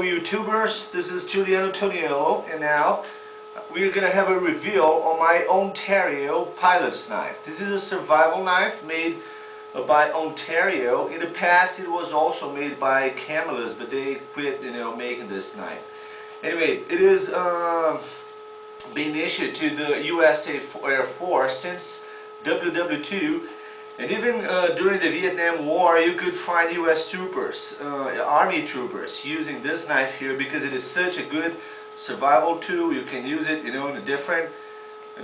YouTubers, this is Juliano Toniello, and now we're gonna have a reveal on my Ontario pilot's knife. This is a survival knife made by Ontario. In the past it was also made by Camelus, but they quit making this knife. Anyway, it is being issued to the USA Air Force since WW2. And even during the Vietnam War, you could find U.S. troopers, Army troopers, using this knife here because it is such a good survival tool. You can use it, in a different, in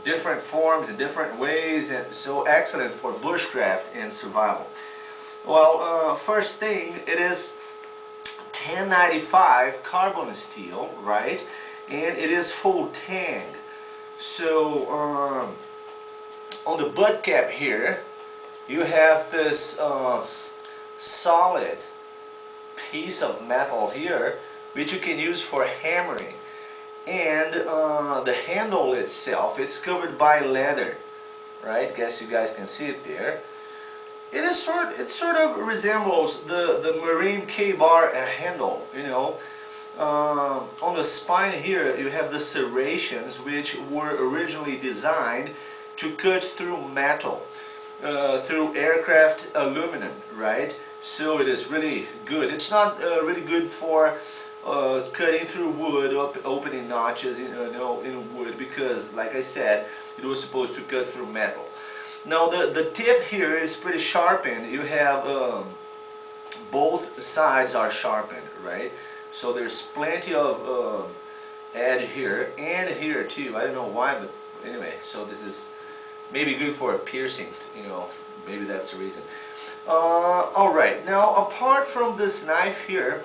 different forms, in different ways, and so excellent for bushcraft and survival. Well, first thing, it is 1095 carbon steel, right? And it is full tang. So on the butt cap here, you have this solid piece of metal here, which you can use for hammering. And the handle itself, it's covered by leather, right? Guess you guys can see it there. It sort of resembles the Marine K-bar handle, On the spine here, you have the serrations, which were originally designed to cut through metal, through aircraft aluminum, right? So it is really good. It's not really good for cutting through wood, opening notches in wood, because, like I said, it was supposed to cut through metal. Now the tip here is pretty sharpened. You have both sides are sharpened, right? So there's plenty of edge here and here too. I don't know why, but anyway, so this is maybe good for a piercing, maybe that's the reason. Alright, now apart from this knife here,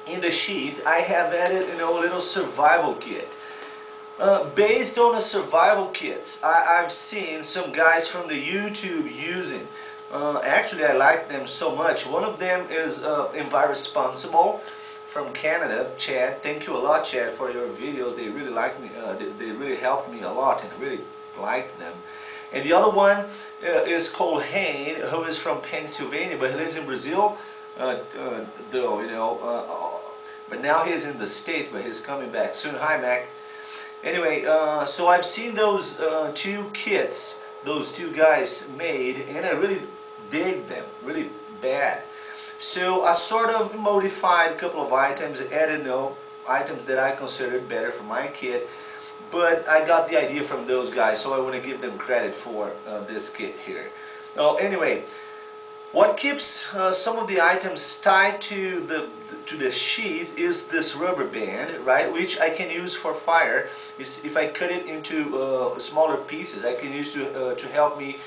in the sheath, I have added, a little survival kit. Based on the survival kits I've seen some guys from the YouTube using. Actually, I like them so much. One of them is Envirosponsible from Canada, Chad. Thank you a lot, Chad, for your videos. They really like me. They really helped me a lot, and really liked them. And the other one is Colhane, who is from Pennsylvania, but he lives in Brazil, but now he's in the States, but he's coming back soon. Hi, Mac. Anyway, so I've seen those two kits those two guys made, and I really dig them, really bad. So I sort of modified a couple of items, added items that I considered better for my kit. But I got the idea from those guys, so I want to give them credit for this kit here. Anyway, what keeps some of the items tied to the sheath is this rubber band, right? Which I can use for fire. If I cut it into smaller pieces, I can use to help me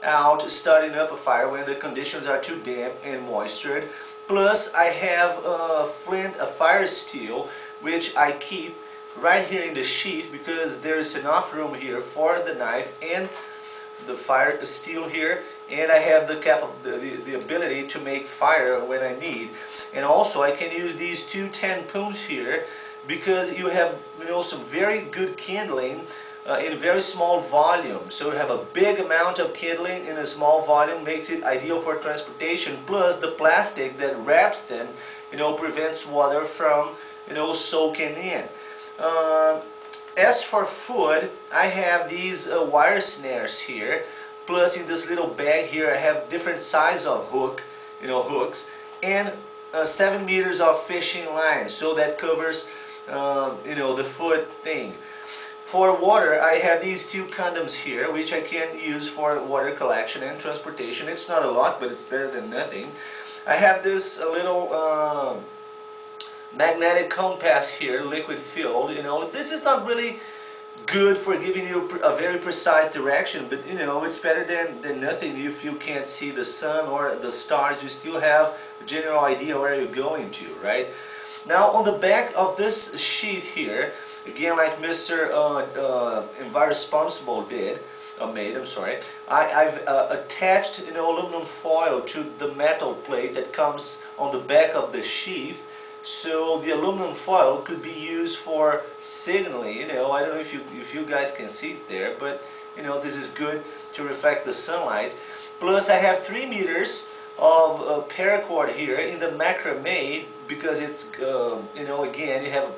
out starting up a fire when the conditions are too damp and moistured. Plus, I have a fire steel, which I keep right here in the sheath because there is enough room here for the knife and the fire steel here, and I have the ability to make fire when I need. And also I can use these two 10-pounds here because you have some very good kindling in a very small volume. So you have a big amount of kindling in a small volume, makes it ideal for transportation. Plus the plastic that wraps them prevents water from soaking in. As for food, I have these wire snares here. Plus in this little bag here I have different size of hooks, and 7 meters of fishing line, so that covers the food thing. For water, I have these two condoms here, which I can use for water collection and transportation. It's not a lot, but it's better than nothing. I have this little magnetic compass here, liquid filled. This is not really good for giving you a very precise direction, but it's better than nothing. If you can't see the sun or the stars, you still have a general idea where you're going to, right? Now on the back of this sheath here, again, like Mr. Envirosponsible made, I've attached aluminum foil to the metal plate that comes on the back of the sheath. So the aluminum foil could be used for signaling. I don't know if you guys can see it there, but this is good to reflect the sunlight. Plus I have 3 meters of paracord here in the macrame, because it's you know, again, you have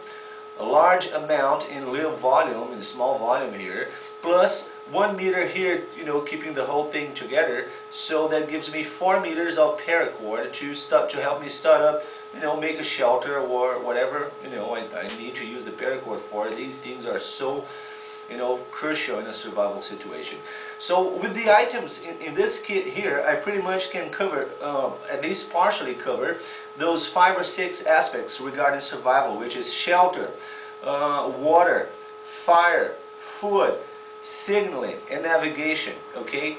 a large amount in little volume, in small volume here, plus 1 meter here, you know, keeping the whole thing together. So that gives me 4 meters of paracord to help me start up, you know, make a shelter or whatever, you know, I need to use the paracord for. These things are so, you know, crucial in a survival situation. So with the items in this kit here, I pretty much can cover, at least partially cover, those 5 or 6 aspects regarding survival, which is shelter, water, fire, food, signaling, and navigation. Okay.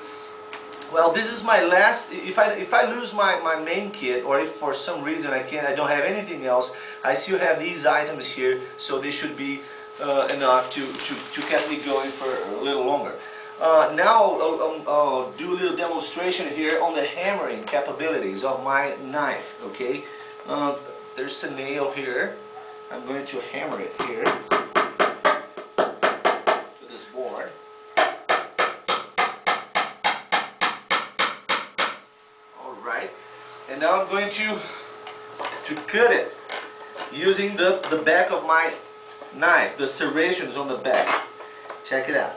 Well, this is my last. If I lose my main kit, or if for some reason I don't have anything else, I still have these items here, so they should be enough to keep me going for a little longer. Now I'll do a little demonstration here on the hammering capabilities of my knife. Okay, there's a nail here. I'm going to hammer it here to this board. All right, and now I'm going to cut it using the back of my knife, the serrations on the back. Check it out.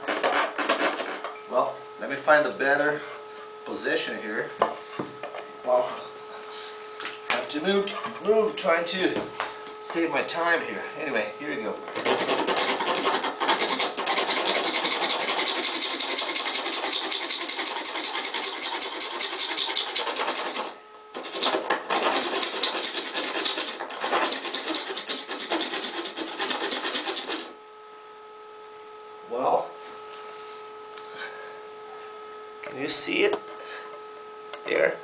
Well, let me find a better position here. Well, I have to move, trying to save my time here. Anyway, here we go. Well, can you see it there?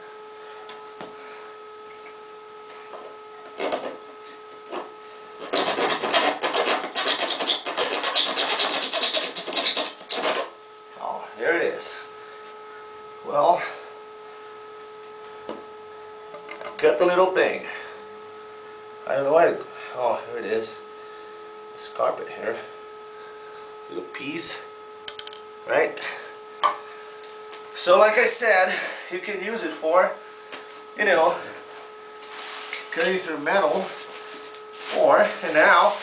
Oh, there it is. Well, I got the little thing. I don't know where to, oh, here it is. This carpet here. Little piece, right? So like I said, you can use it for, you know, cutting through metal, or, and now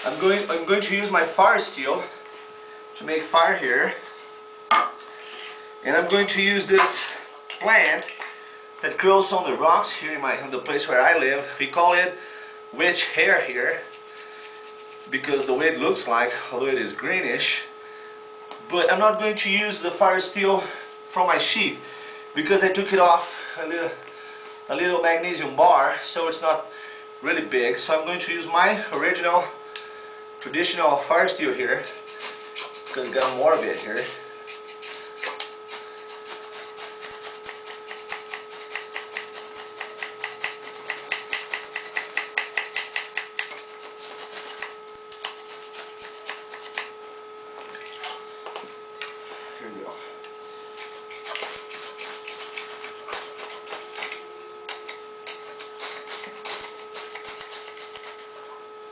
I'm going to use my fire steel to make fire here, and I'm going to use this plant that grows on the rocks here in the place where I live. We call it witch hair here, because the way it looks like, although it is greenish. But I'm not going to use the fire steel from my sheath, because I took it off a little magnesium bar, so it's not really big. So I'm going to use my original traditional fire steel here, because I got more of it here. Here we go.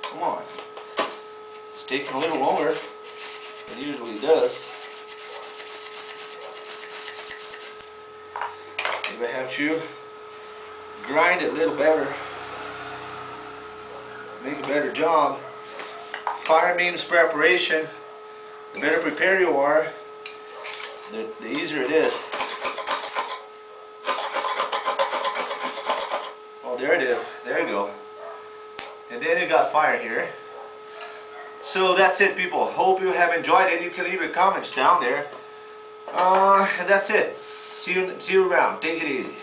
Come on. It's taking a little longer than it usually does. Maybe I have to grind it a little better. Make a better job. Fire means preparation. The better prepared you are, the easier it is. Oh, there it is. There you go. And then you got fire here. So that's it, people. Hope you have enjoyed it. You can leave your comments down there. And that's it. See you around. Take it easy.